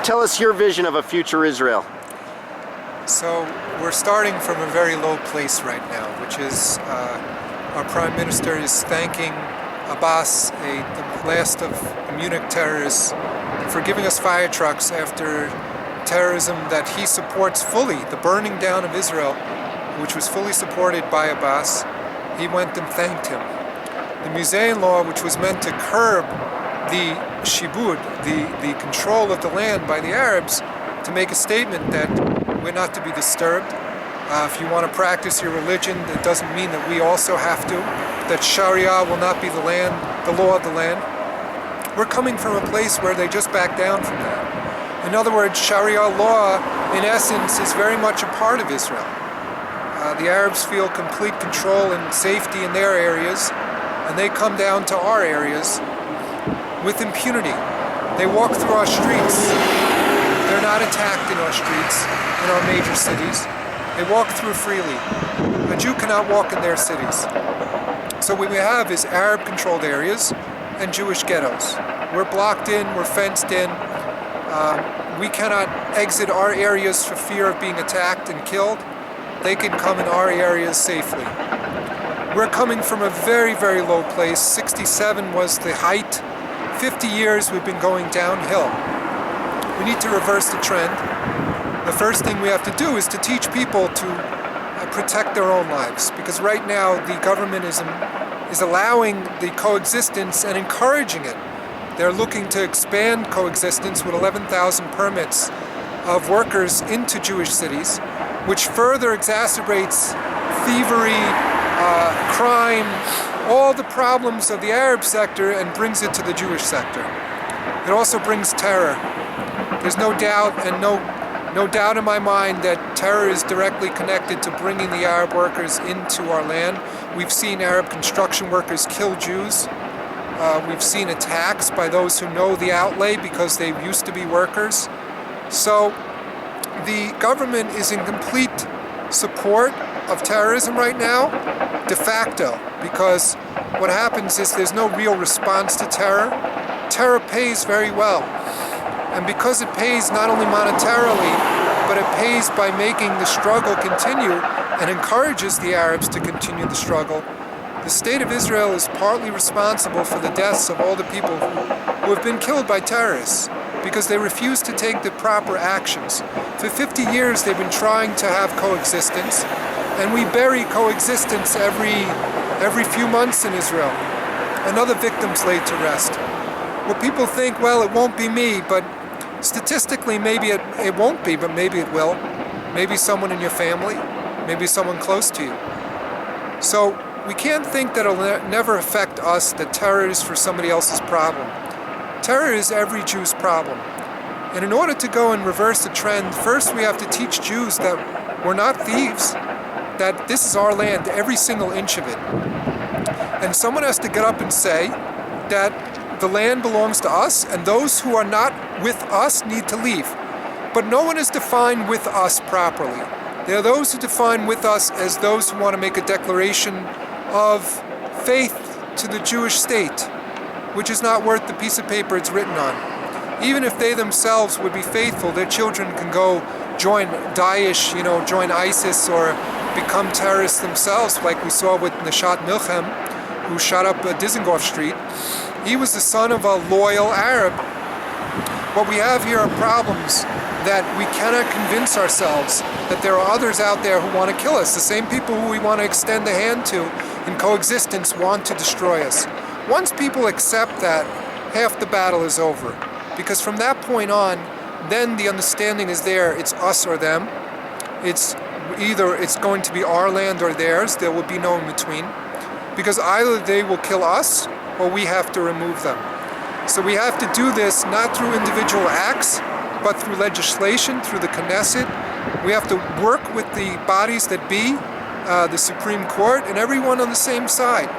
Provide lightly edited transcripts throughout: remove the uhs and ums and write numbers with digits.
tell us your vision of a future Israel. So we're starting from a very low place right now, which is our Prime Minister is thanking Abbas, the last of the Munich terrorists, for giving us fire trucks after terrorism that he supports fully, the burning down of Israel, which was fully supported by Abbas. He went and thanked him. The Museum law, which was meant to curb the shibud, the control of the land by the Arabs, to make a statement that we're not to be disturbed. If you want to practice your religion, it doesn't mean that we also have to. That Sharia will not be the law of the land. We're coming from a place where they just back down from that. In other words, Sharia law, in essence, is very much a part of Israel. The Arabs feel complete control and safety in their areas, and they come down to our areas with impunity. They walk through our streets. They're not attacked in our streets, in our major cities. They walk through freely. A Jew cannot walk in their cities. So what we have is Arab-controlled areas and Jewish ghettos. We're blocked in, we're fenced in. We cannot exit our areas for fear of being attacked and killed. They can come in our areas safely. We're coming from a very, very low place. 67 was the height. 50 years we've been going downhill. We need to reverse the trend. The first thing we have to do is to teach people to protect their own lives, because right now the government is allowing the coexistence and encouraging it. They're looking to expand coexistence with 11,000 permits of workers into Jewish cities, which further exacerbates thievery, crime, all the problems of the Arab sector, and brings it to the Jewish sector. It also brings terror. There's no doubt and no doubt in my mind that terror is directly connected to bringing the Arab workers into our land. We've seen Arab construction workers kill Jews. We've seen attacks by those who know the outlay because they used to be workers. So the government is in complete support of terrorism right now, de facto, because what happens is there's no real response to terror. Terror pays very well. And because it pays not only monetarily, but it pays by making the struggle continue and encourages the Arabs to continue the struggle, the state of Israel is partly responsible for the deaths of all the people who have been killed by terrorists because they refuse to take the proper actions. For 50 years they've been trying to have coexistence, and we bury coexistence every few months in Israel. Another victim's laid to rest. Well, people think, well, it won't be me, but statistically maybe it won't be, but maybe it will. Maybe someone in your family, maybe someone close to you. So we can't think that it'll never affect us, that terror is for somebody else's problem. Terror is every Jew's problem. And in order to go and reverse the trend, first we have to teach Jews that we're not thieves, that this is our land, every single inch of it. And someone has to get up and say that the land belongs to us, and those who are not with us need to leave. But no one is defined with us properly. There are those who define with us as those who want to make a declaration of faith to the Jewish state, which is not worth the piece of paper it's written on. Even if they themselves would be faithful, their children can go join Daesh, join ISIS, or become terrorists themselves, like we saw with Nishat Milchem, who shot up Dizengoff Street. He was the son of a loyal Arab. What we have here are problems that we cannot convince ourselves that there are others out there who want to kill us. The same people who we want to extend a hand to in coexistence want to destroy us. Once people accept that, half the battle is over. Because from that point on, then the understanding is there, it's us or them. It's going to be our land or theirs. There will be no in between. Because either they will kill us or we have to remove them. So we have to do this not through individual acts, but through legislation, through the Knesset. We have to work with the bodies that be, the Supreme Court, and everyone on the same side.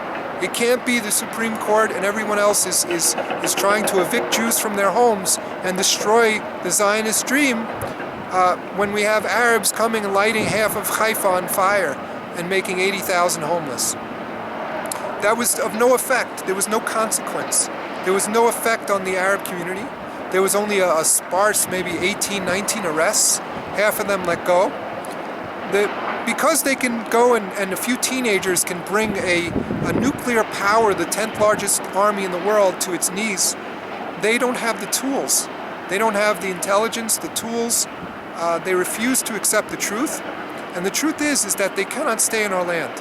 It can't be the Supreme Court and everyone else is trying to evict Jews from their homes and destroy the Zionist dream when we have Arabs coming and lighting half of Haifa on fire and making 80,000 homeless. That was of no effect. There was no consequence. There was no effect on the Arab community. there was only a sparse, maybe 18, 19 arrests. Half of them let go. Because they can go and a few teenagers can bring a nuclear power, the 10th largest army in the world, to its knees, they don't have the tools. They don't have the intelligence, the tools. They refuse to accept the truth. And the truth is that they cannot stay in our land.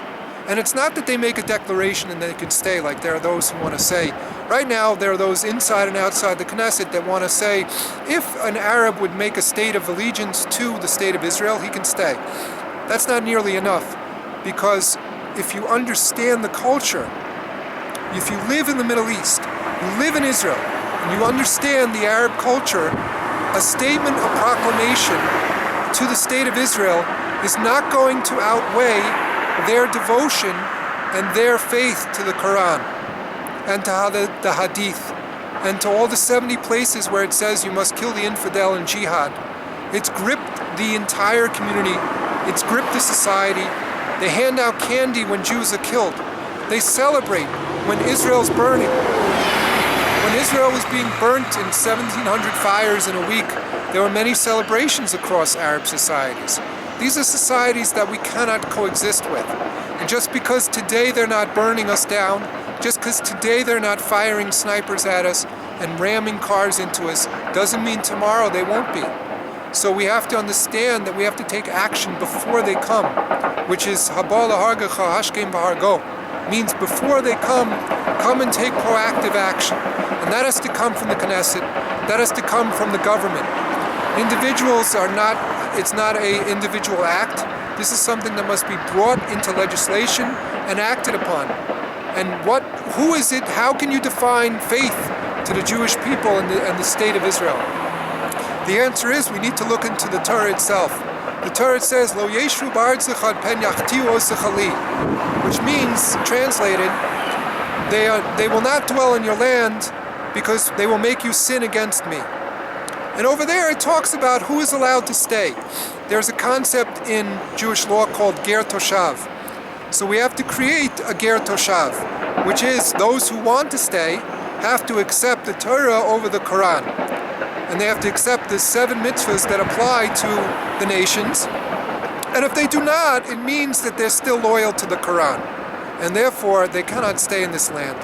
And it's not that they make a declaration and they can stay, like there are those who want to say. Right now, there are those inside and outside the Knesset that want to say, if an Arab would make a state of allegiance to the state of Israel, he can stay. That's not nearly enough, because if you understand the culture, if you live in the Middle East, you live in Israel, and you understand the Arab culture, a statement, a proclamation to the state of Israel is not going to outweigh their devotion and their faith to the Quran and to the Hadith and to all the 70 places where it says you must kill the infidel in jihad. It's gripped the entire community. It's gripped the society. They hand out candy when Jews are killed. They celebrate when Israel's burning. When Israel was being burnt in 1,700 fires in a week, there were many celebrations across Arab societies. These are societies that we cannot coexist with. And just because today they're not burning us down, just because today they're not firing snipers at us and ramming cars into us, doesn't mean tomorrow they won't be. So we have to understand that we have to take action before they come, which is Haba lahargecha hashkem v'hargo, means before they come and take proactive action. And that has to come from the Knesset, that has to come from the government. Individuals are not, it's not an individual act. This is something that must be brought into legislation and acted upon. And who is it, how can you define faith to the Jewish people and the state of Israel? The answer is we need to look into the Torah itself. The Torah says, Lo yeshru ba'aretz echad pen yachtiu osechali, which means, translated, they will not dwell in your land because they will make you sin against me. And over there it talks about who is allowed to stay. There's a concept in Jewish law called ger toshav. So we have to create a ger toshav, which is those who want to stay have to accept the Torah over the Quran. And they have to accept the 7 mitzvahs that apply to the nations. And if they do not, it means that they're still loyal to the Quran. And therefore, they cannot stay in this land.